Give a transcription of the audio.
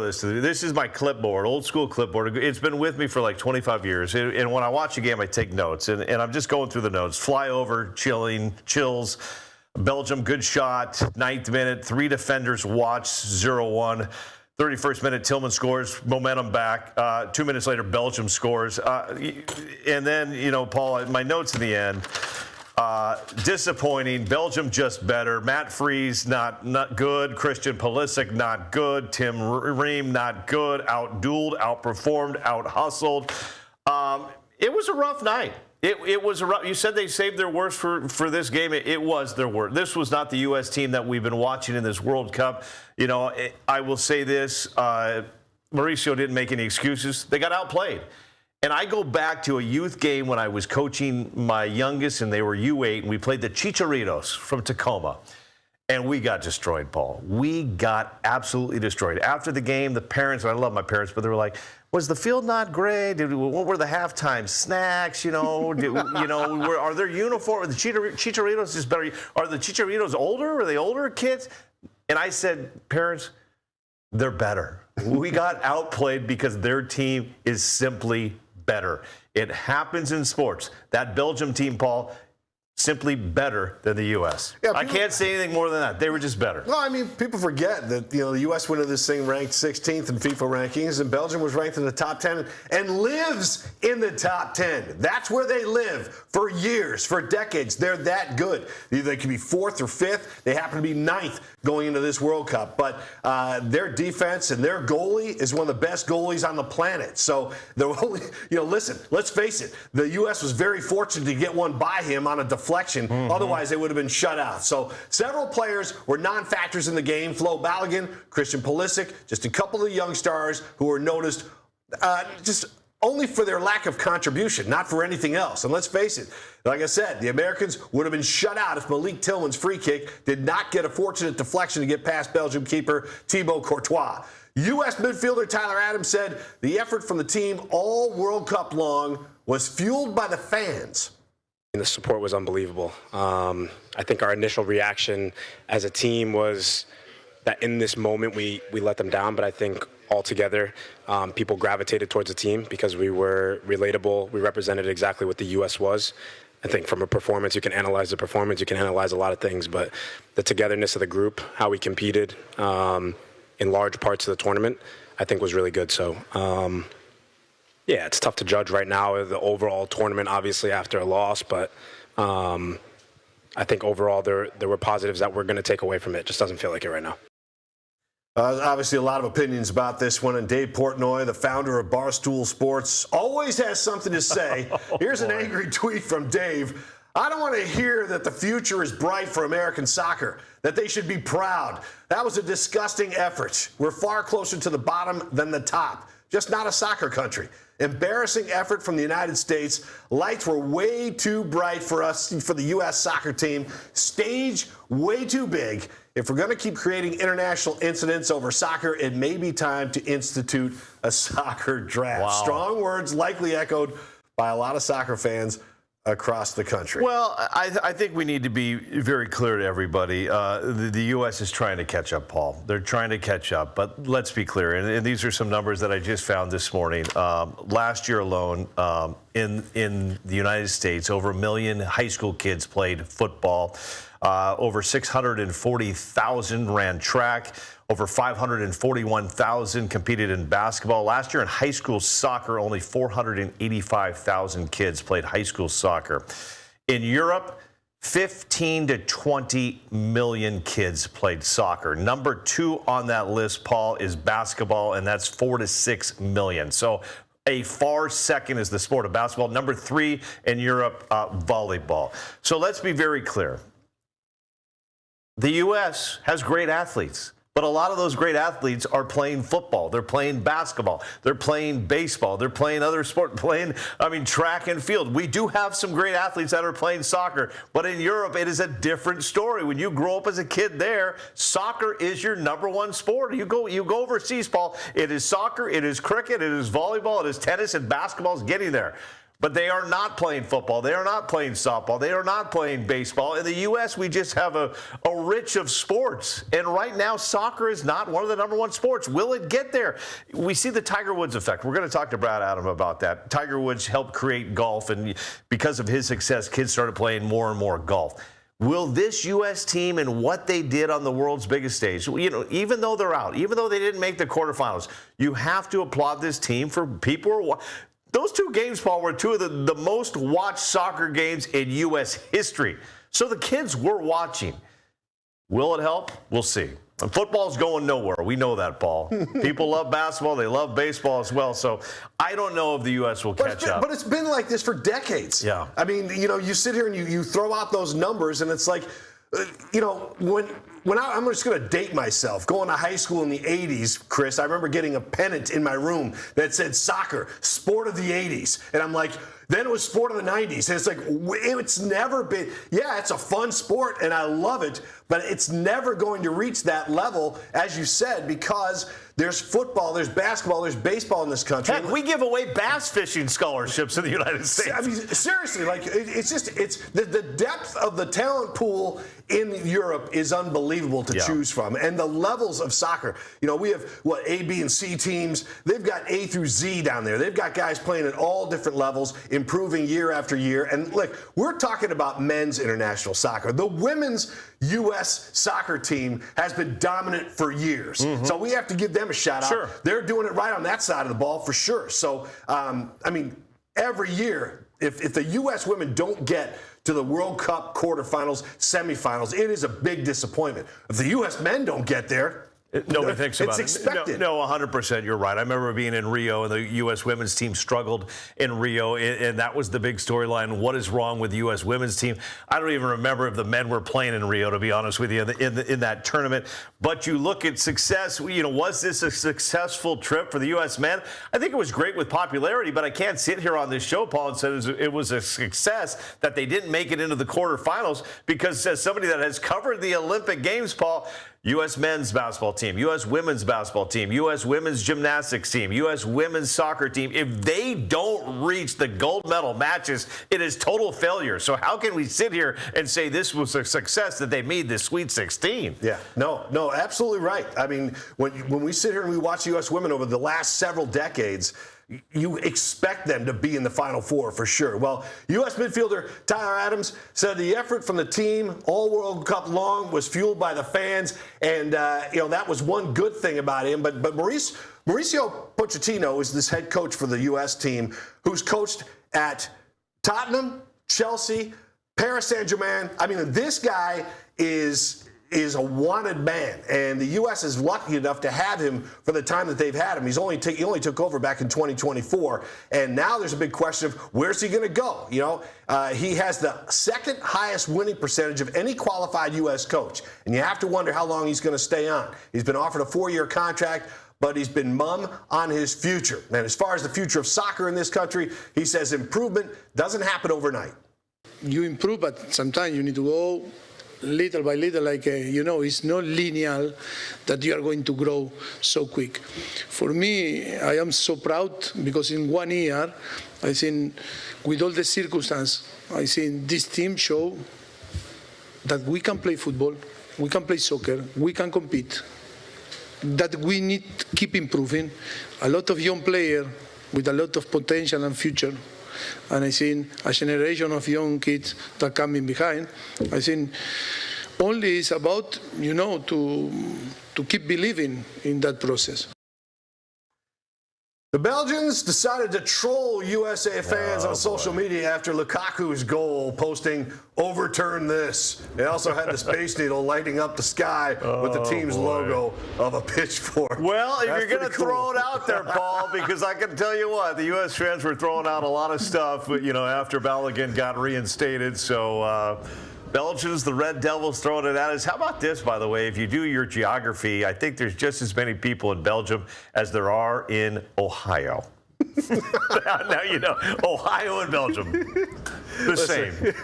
This is my clipboard, old school clipboard. It's been with me for like 25 years. And when I watch a game, I take notes. And I'm just going through the notes. Flyover, chills. Belgium, good shot. 9th minute, 3 defenders watch, 0-1. 31st minute, Tillman scores, momentum back. 2 minutes later, Belgium scores. And then, Paul, my notes in the end. Disappointing. Belgium just better. Matt Freese not good. Christian Pulisic not good. Tim Ream not good. Outdueled, outperformed, out-hustled. It was a rough night. It was a rough. You said they saved their worst for this game. It was their worst. This was not the U.S. team that we've been watching in this World Cup. I will say this. Mauricio didn't make any excuses. They got outplayed. And I go back to a youth game when I was coaching my youngest, and they were U8, and we played the Chicharitos from Tacoma. And we got destroyed, Paul. We got absolutely destroyed. After the game, the parents, I love my parents, but they were like, was the field not great? What were the halftime snacks? Are their uniform, the Chicharitos is better? Are the Chicharitos older? Are they older kids? And I said, parents, they're better. We got outplayed because their team is simply better. It happens in sports. That Belgium team, Paul, simply better than the U.S. Yeah, I can't say anything more than that. They were just better. Well, I mean, people forget that, the U.S. went into this thing ranked 16th in FIFA rankings, and Belgium was ranked in the top 10 and lives in the top 10. That's where they live for years, for decades. They're that good. Either they could be 4th or 5th. They happen to be 9th going into this World Cup. But their defense and their goalie is one of the best goalies on the planet. So, listen, let's face it. The U.S. was very fortunate to get one by him on a deflection. Otherwise, they would have been shut out. So several players were non-factors in the game. Flo Balogun, Christian Pulisic, just a couple of young stars who were noticed just only for their lack of contribution, not for anything else. And let's face it, like I said, the Americans would have been shut out if Malik Tillman's free kick did not get a fortunate deflection to get past Belgium keeper Thibaut Courtois. U.S. midfielder Tyler Adams said the effort from the team all World Cup long was fueled by the fans. The support was unbelievable. I think our initial reaction as a team was that in this moment we let them down, but I think altogether people gravitated towards the team because we were relatable. We represented exactly what the U.S. was. I think from a performance, you can analyze the performance, you can analyze a lot of things, but the togetherness of the group, how we competed in large parts of the tournament, I think was really good. So, yeah, it's tough to judge right now the overall tournament, obviously, after a loss. But I think overall there were positives that we're going to take away from it. Just doesn't feel like it right now. Obviously, a lot of opinions about this one. And Dave Portnoy, the founder of Barstool Sports, always has something to say. Here's an angry tweet from Dave. I don't want to hear that the future is bright for American soccer, that they should be proud. That was a disgusting effort. We're far closer to the bottom than the top. Just not a soccer country. Embarrassing effort from the United States. Lights were way too bright for us, for the U.S. soccer team. Stage way too big. If we're going to keep creating international incidents over soccer, it may be time to institute a soccer draft. Wow. Strong words likely echoed by a lot of soccer fans across the country. Well, I think we need to be very clear to everybody. The U.S. is trying to catch up, Paul. They're trying to catch up. But let's be clear, and these are some numbers that I just found this morning. Last year alone, in the United States, over 1 million high school kids played football. Over 640,000 ran track. Over 541,000 competed in basketball. Last year in high school soccer, only 485,000 kids played high school soccer. In Europe, 15 to 20 million kids played soccer. Number 2 on that list, Paul, is basketball, and that's 4 to 6 million. So a far second is the sport of basketball. Number 3 in Europe, volleyball. So let's be very clear. The U.S. has great athletes. But a lot of those great athletes are playing football. They're playing basketball. They're playing baseball. They're playing other sport, track and field. We do have some great athletes that are playing soccer. But in Europe, it is a different story. When you grow up as a kid there, soccer is your #1 sport. You go overseas, Paul, it is soccer, it is cricket, it is volleyball, it is tennis, and basketball is getting there. But they are not playing football. They are not playing softball. They are not playing baseball. In the U.S., we just have a rich of sports. And right now, soccer is not one of the number one sports. Will it get there? We see the Tiger Woods effect. We're going to talk to Brad Adam about that. Tiger Woods helped create golf, and because of his success, kids started playing more and more golf. Will this U.S. team and what they did on the world's biggest stage, even though they're out, even though they didn't make the quarterfinals, you have to applaud this team for people. Those two games, Paul, were two of the most watched soccer games in U.S. history. So the kids were watching. Will it help? We'll see. And football's going nowhere. We know that, Paul. People love basketball. They love baseball as well. So I don't know if the U.S. will catch up. But it's been like this for decades. Yeah. I mean, you sit here and you throw out those numbers, and it's like, when I'm just going to date myself, going to high school in the 80s, Chris, I remember getting a pennant in my room that said soccer, sport of the 80s. And I'm like, then it was sport of the 90s. And it's like, it's never been, yeah, it's a fun sport and I love it, but it's never going to reach that level, as you said, because there's football, there's basketball, there's baseball in this country. Heck, we give away bass fishing scholarships in the United States. I mean, seriously, like it's the depth of the talent pool in Europe is unbelievable to choose from, and the levels of soccer. We have A, B, and C teams. They've got A through Z down there. They've got guys playing at all different levels, improving year after year. And look, we're talking about men's international soccer. The women's U.S. soccer team has been dominant for years, so we have to give them a shout out. Sure. They're doing it right on that side of the ball for sure. So, I mean, every year, if the U.S. women don't get to the World Cup quarterfinals, semifinals, it is a big disappointment. If the U.S. men don't get there, nobody thinks about it. It's expected. No, 100%. You're right. I remember being in Rio, and the U.S. women's team struggled in Rio, and that was the big storyline. What is wrong with the U.S. women's team? I don't even remember if the men were playing in Rio, to be honest with you, in that tournament. But you look at success. Was this a successful trip for the U.S. men? I think it was great with popularity, but I can't sit here on this show, Paul, and say it was a success that they didn't make it into the quarterfinals, because as somebody that has covered the Olympic Games, Paul, U.S. men's basketball team, U.S. women's basketball team, U.S. women's gymnastics team, U.S. women's soccer team, if they don't reach the gold medal matches, it is total failure. So how can we sit here and say this was a success that they made this Sweet 16? Yeah, no, absolutely right. I mean, when we sit here and we watch U.S. women over the last several decades, you expect them to be in the Final Four for sure. Well, U.S. midfielder Tyler Adams said the effort from the team all World Cup long was fueled by the fans, and that was one good thing about him. But Mauricio Pochettino is this head coach for the U.S. team who's coached at Tottenham, Chelsea, Paris Saint-Germain. I mean, this guy is a wanted man, and the U.S. is lucky enough to have him for the time that they've had him. He only took over back in 2024, and now there's a big question of where's he going to go? He has the second highest winning percentage of any qualified U.S. coach, and you have to wonder how long he's going to stay on. He's been offered a 4-year contract, but he's been mum on his future. And as far as the future of soccer in this country, he says improvement doesn't happen overnight. You improve, but sometimes you need to go little by little, it's not linear that you are going to grow so quick. For me, I am so proud because in 1 year, I think with all the circumstances, I think this team show that we can play football, we can play soccer, we can compete, that we need to keep improving. A lot of young players with a lot of potential and future. And I think a generation of young kids that are coming behind, I think only it's about, to keep believing in that process. The Belgians decided to troll USA fans on social media after Lukaku's goal, posting, "Overturn this." They also had the Space Needle lighting up the sky with the team's logo of a pitchfork. Well, if That's you're going to pretty throw cool. it out there, Paul, because I can tell you what, the U.S. fans were throwing out a lot of stuff, after Balogun got reinstated. So Belgians, the Red Devils, throwing it at us. How about this, by the way? If you do your geography, I think there's just as many people in Belgium as there are in Ohio. Now you know, Ohio and Belgium, the same.